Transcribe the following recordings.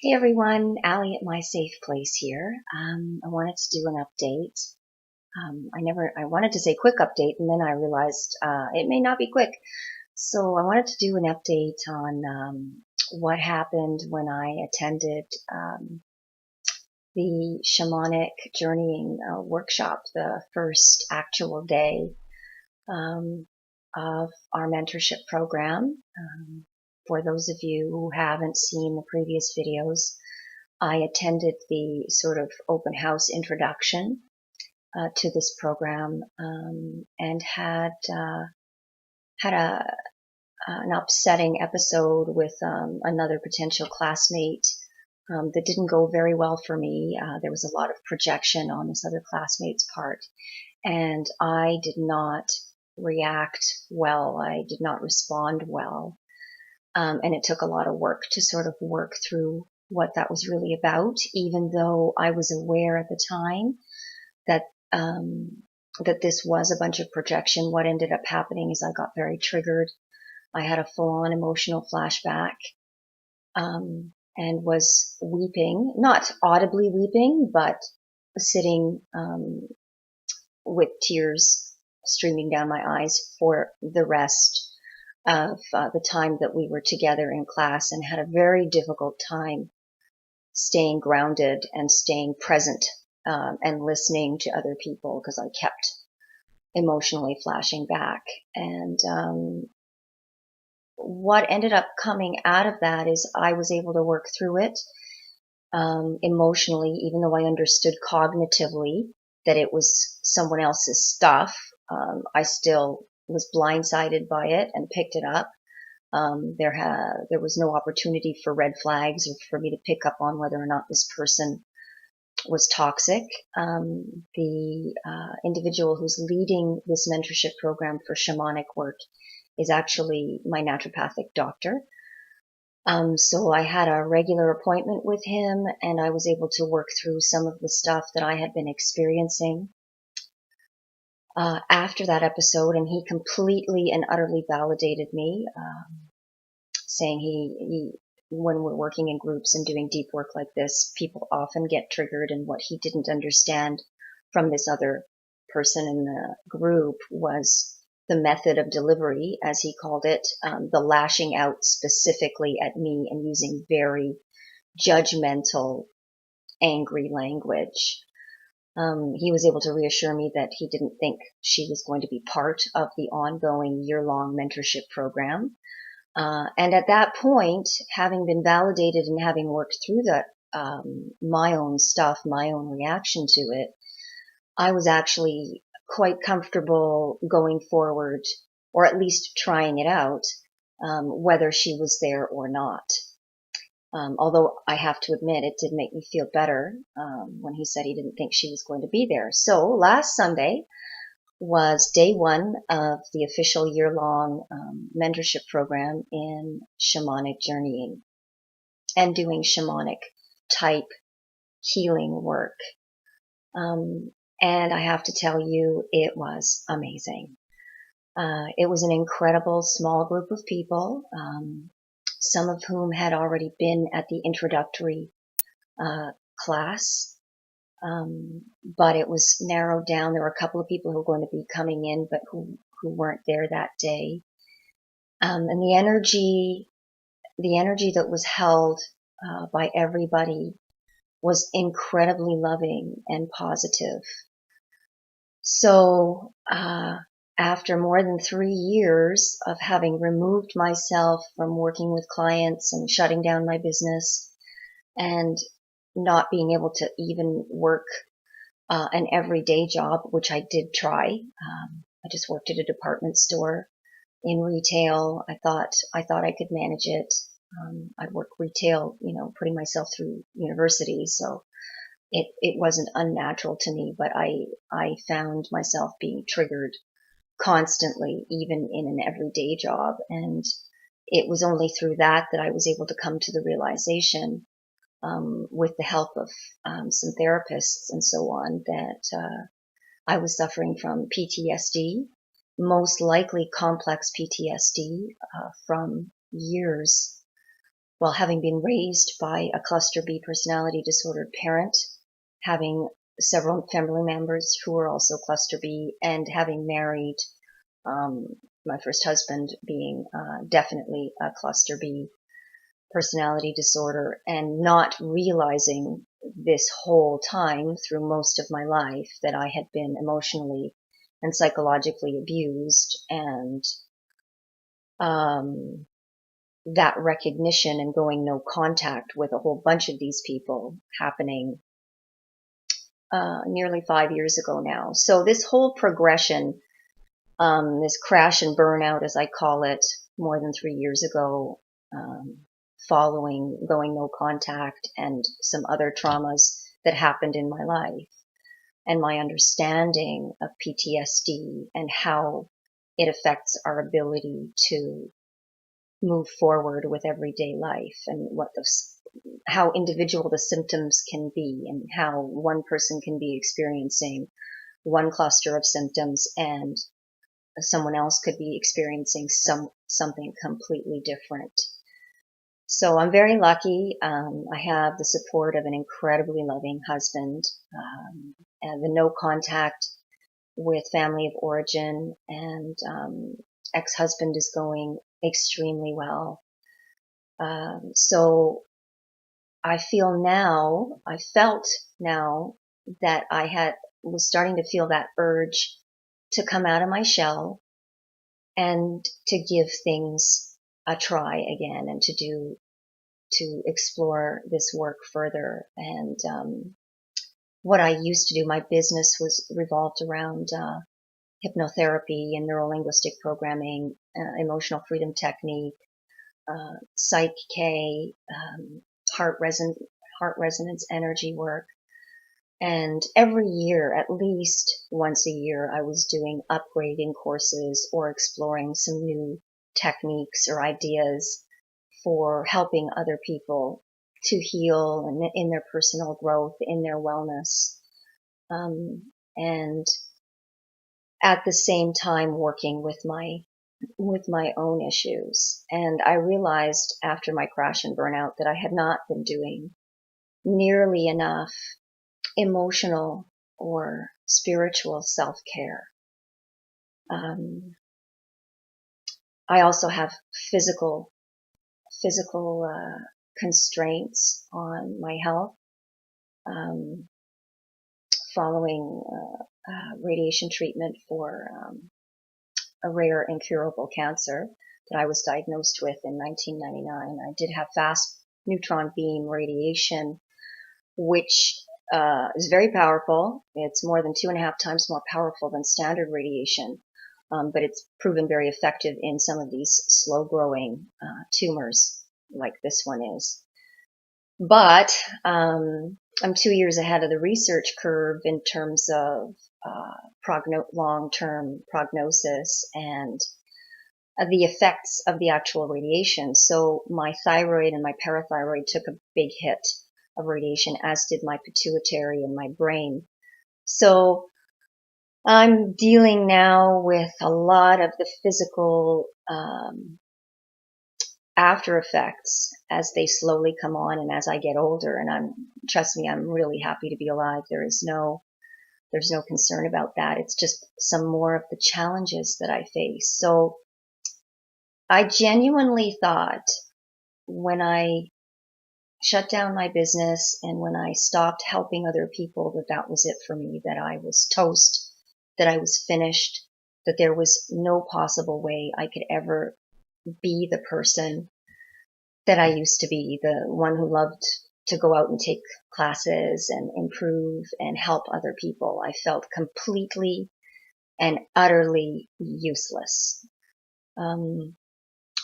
Hey everyone, Allie at My Safe Place here. I wanted to do an update. I wanted to say quick update, and then I realized it may not be quick. So I wanted to do an update on what happened when I attended the shamanic journeying workshop, the first actual day um, of our mentorship program. For those of you who haven't seen the previous videos, I attended the sort of open house introduction to this program and had an upsetting episode with another potential classmate that didn't go very well for me. There was a lot of projection on this other classmate's part, and I did not react well. I did not respond well. And it took a lot of work to sort of work through what that was really about, even though I was aware at the time that that this was a bunch of projection. What ended up happening is I got very triggered. I had a full-on emotional flashback and was weeping, not audibly weeping, but sitting with tears streaming down my eyes for the rest of the time that we were together in class, and had a very difficult time staying grounded and staying present and listening to other people because I kept emotionally flashing back. And what ended up coming out of that is I was able to work through it emotionally, even though I understood cognitively that it was someone else's stuff. I still was blindsided by it and picked it up. There was no opportunity for red flags or for me to pick up on whether or not this person was toxic. The individual who's leading this mentorship program for shamanic work is actually my naturopathic doctor. So I had a regular appointment with him, and I was able to work through some of the stuff that I had been experiencing after that episode, and he completely and utterly validated me, saying he when we're working in groups and doing deep work like this, people often get triggered, and what he didn't understand from this other person in the group was the method of delivery, as he called it, the lashing out specifically at me and using very judgmental, angry language. He was able to reassure me that he didn't think she was going to be part of the ongoing year-long mentorship program. And at that point, having been validated and having worked through that, my own stuff, my own reaction to it, I was actually quite comfortable going forward, or at least trying it out, whether she was there or not. Although I have to admit, it did make me feel better when he said he didn't think she was going to be there. So last Sunday was day one of the official year-long mentorship program in shamanic journeying and doing shamanic type healing work. And I have to tell you, it was amazing. It was an incredible small group of people, some of whom had already been at the introductory class, but it was narrowed down. There were a couple of people who were going to be coming in, but who weren't there that day. And the energy that was held by everybody was incredibly loving and positive. So after more than 3 years of having removed myself from working with clients and shutting down my business and not being able to even work an everyday job, which I did try. I just worked at a department store in retail. I thought I could manage it. I'd work retail, putting myself through university, so it wasn't unnatural to me, but I found myself being triggered constantly, even in an everyday job. And it was only through that I was able to come to the realization, with the help of some therapists and so on, that I was suffering from PTSD, most likely complex PTSD from years Well, having been raised by a cluster B personality disordered parent, having several family members who were also cluster B, and having married my first husband being definitely a cluster B personality disorder, and not realizing this whole time through most of my life that I had been emotionally and psychologically abused, and that recognition and going no contact with a whole bunch of these people happening nearly 5 years ago now. So this whole progression, this crash and burnout, as I call it, more than 3 years ago, following going no contact and some other traumas that happened in my life, and my understanding of PTSD and how it affects our ability to move forward with everyday life, and how individual the symptoms can be, and how one person can be experiencing one cluster of symptoms and someone else could be experiencing something completely different. So I'm very lucky. I have the support of an incredibly loving husband, and the no contact with family of origin, and ex-husband is going extremely well. So I felt now that was starting to feel that urge to come out of my shell and to give things a try again, and to explore this work further. And what I used to do, my business was revolved around hypnotherapy and neurolinguistic programming, emotional freedom technique, Psych K, heart resonance energy work. And every year, at least once a year, I was doing upgrading courses or exploring some new techniques or ideas for helping other people to heal and in their personal growth, in their wellness, and at the same time working with my own issues. And I realized after my crash and burnout that I had not been doing nearly enough emotional or spiritual self-care. I also have physical constraints on my health, following radiation treatment for a rare incurable cancer that I was diagnosed with in 1999. I did have fast neutron beam radiation, which is very powerful. It's more than 2.5 times more powerful than standard radiation, but it's proven very effective in some of these slow-growing tumors like this one is. But I'm 2 years ahead of the research curve in terms of long-term prognosis and the effects of the actual radiation. So my thyroid and my parathyroid took a big hit of radiation, as did my pituitary and my brain. So I'm dealing now with a lot of the physical after effects as they slowly come on and as I get older. And trust me, I'm really happy to be alive. There's no concern about that. It's just some more of the challenges that I face. So I genuinely thought when I shut down my business and when I stopped helping other people that was it for me, that I was toast, that I was finished, that there was no possible way I could ever be the person that I used to be, the one who loved to go out and take classes and improve and help other people. I felt completely and utterly useless.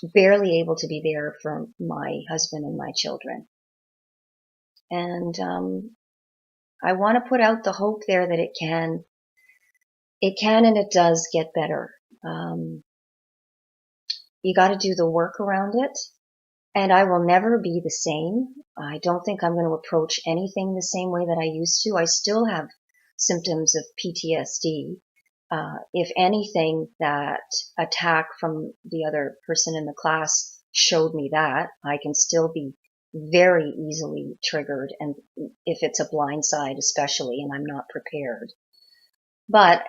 Barely able to be there for my husband and my children. And I want to put out the hope there that it can and it does get better. You got to do the work around it, and I will never be the same. I don't think I'm going to approach anything the same way that I used to. I still have symptoms of PTSD. If anything, that attack from the other person in the class showed me that. I can still be very easily triggered, and if it's a blind side especially, and I'm not prepared. But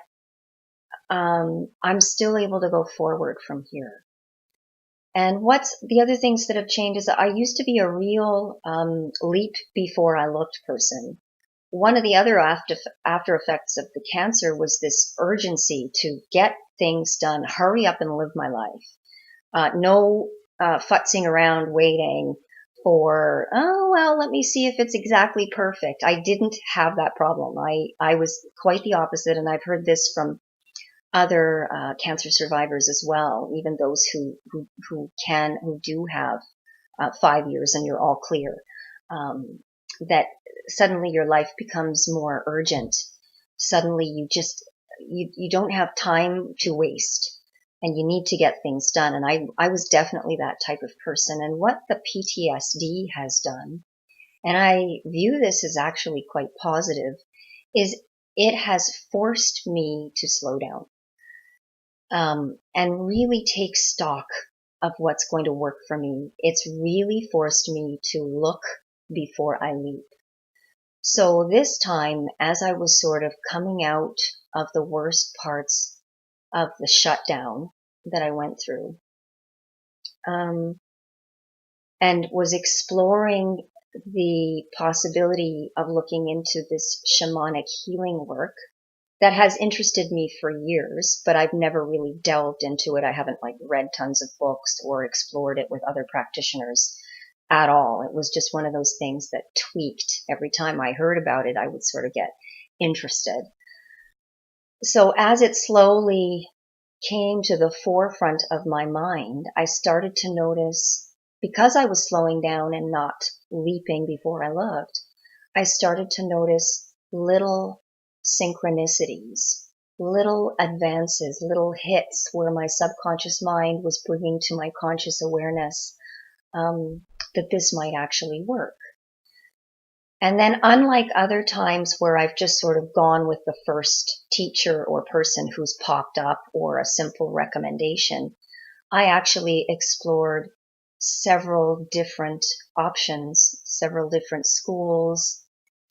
I'm still able to go forward from here. And what's the other things that have changed is that I used to be a real leap before I looked person. One of the other after effects of the cancer was this urgency to get things done, hurry up and live my life. No futzing around waiting for, oh, well, let me see if it's exactly perfect. I didn't have that problem. I was quite the opposite, and I've heard this from other cancer survivors as well, even those who do have 5 years and you're all clear, that suddenly your life becomes more urgent. Suddenly you don't have time to waste, and you need to get things done. And I was definitely that type of person. And what the PTSD has done, and I view this as actually quite positive, is it has forced me to slow down. And really take stock of what's going to work for me. It's really forced me to look before I leap. So this time, as I was sort of coming out of the worst parts of the shutdown that I went through, and was exploring the possibility of looking into this shamanic healing work, that has interested me for years, but I've never really delved into it. I haven't read tons of books or explored it with other practitioners at all. It was just one of those things that tweaked. Every time I heard about it, I would sort of get interested. So as it slowly came to the forefront of my mind, I started to notice, because I was slowing down and not leaping before I looked, I started to notice little synchronicities, little advances, little hits where my subconscious mind was bringing to my conscious awareness that this might actually work. And then, unlike other times where I've just sort of gone with the first teacher or person who's popped up or a simple recommendation, I actually explored several different options, several different schools,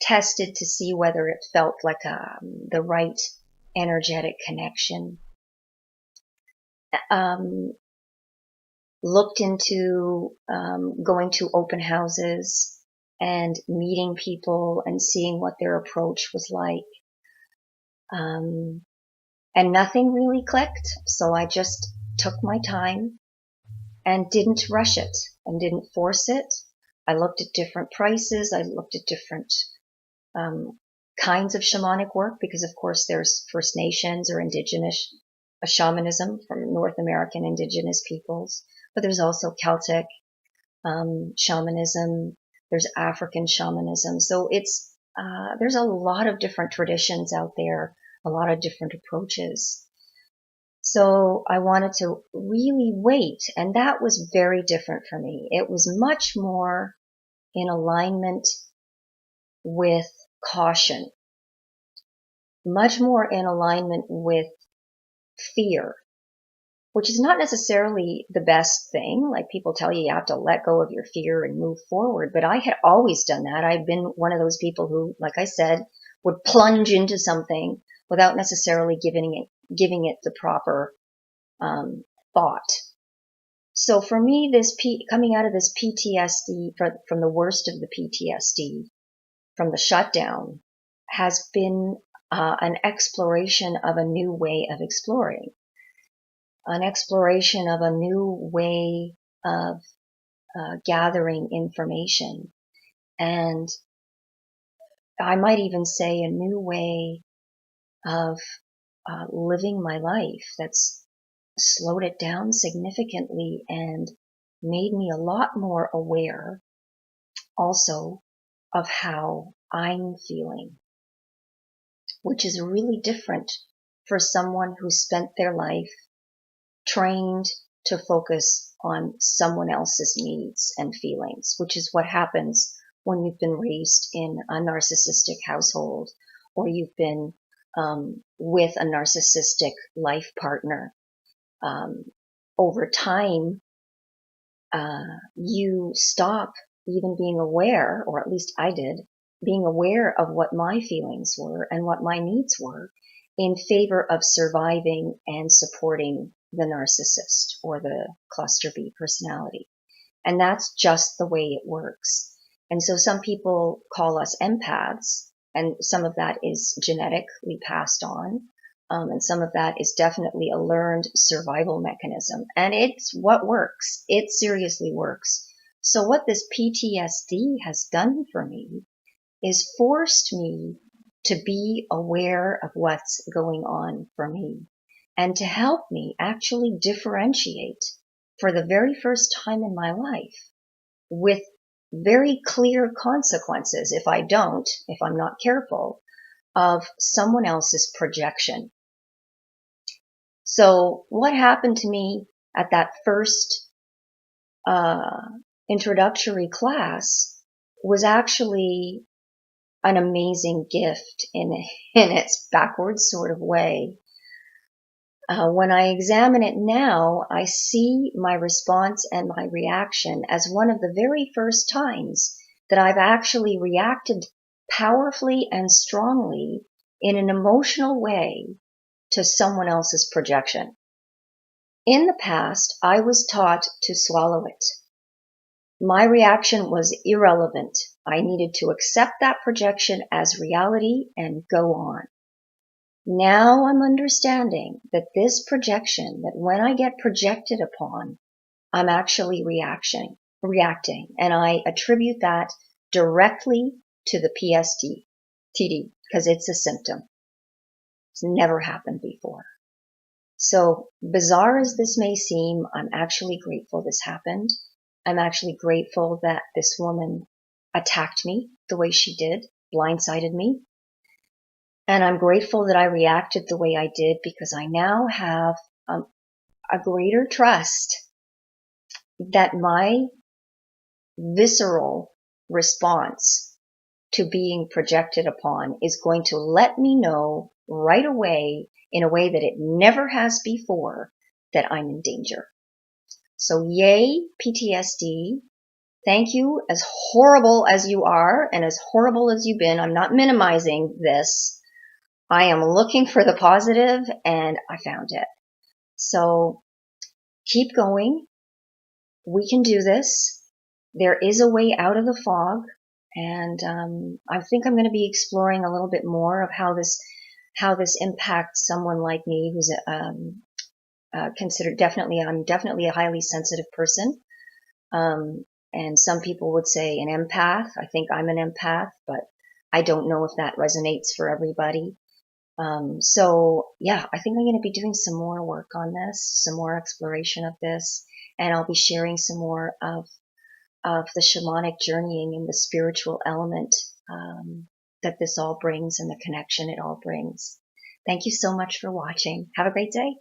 tested to see whether it felt like the right energetic connection. Looked into going to open houses and meeting people and seeing what their approach was like. And nothing really clicked, so I just took my time and didn't rush it and didn't force it. I looked at different prices. I looked at different kinds of shamanic work, because of course there's First Nations or indigenous shamanism from North American indigenous peoples, but there's also Celtic shamanism, there's African shamanism. So it's there's a lot of different traditions out there, a lot of different approaches. So I wanted to really wait, and that was very different for me. It was much more in alignment with caution, much more in alignment with fear, which is not necessarily the best thing. Like, people tell you have to let go of your fear and move forward, but I had always done that. I've been one of those people who, like I said, would plunge into something without necessarily giving it the proper thought. So for me, this coming out of this PTSD, from the worst of the PTSD, from the shutdown, has been an exploration of a new way of exploring, an exploration of a new way of gathering information, and I might even say a new way of living my life that's slowed it down significantly and made me a lot more aware also of how I'm feeling, which is really different for someone who spent their life trained to focus on someone else's needs and feelings, which is what happens when you've been raised in a narcissistic household, or you've been with a narcissistic life partner. Over time, you stop even being aware, or at least I did, being aware of what my feelings were and what my needs were in favor of surviving and supporting the narcissist or the cluster B personality. And that's just the way it works. And so some people call us empaths, and some of that is genetically passed on. And some of that is definitely a learned survival mechanism. And it's what works. It seriously works. So what this PTSD has done for me is forced me to be aware of what's going on for me and to help me actually differentiate for the very first time in my life with very clear consequences if I'm not careful, of someone else's projection. So what happened to me at that first introductory class was actually an amazing gift in its backwards sort of way. When I examine it now, I see my response and my reaction as one of the very first times that I've actually reacted powerfully and strongly in an emotional way to someone else's projection. In the past, I was taught to swallow it. My reaction was irrelevant. I needed to accept that projection as reality and go on. Now I'm understanding that this projection, that when I get projected upon, I'm actually reacting, and I attribute that directly to the TD, because it's a symptom. It's never happened before. So bizarre as this may seem, I'm actually grateful this happened. I'm actually grateful that this woman attacked me the way she did, blindsided me. And I'm grateful that I reacted the way I did, because I now have a greater trust that my visceral response to being projected upon is going to let me know right away, in a way that it never has before, that I'm in danger. So yay, PTSD. Thank you, as horrible as you are and as horrible as you've been. I'm not minimizing this. I am looking for the positive, and I found it. So keep going. We can do this. There is a way out of the fog. And I think I'm going to be exploring a little bit more of how this impacts someone like me, who's considered I'm definitely a highly sensitive person. And some people would say an empath. I think I'm an empath, but I don't know if that resonates for everybody. So yeah, I think I'm going to be doing some more work on this, some more exploration of this, and I'll be sharing some more of the shamanic journeying and the spiritual element that this all brings and the connection it all brings. Thank you so much for watching. Have a great day.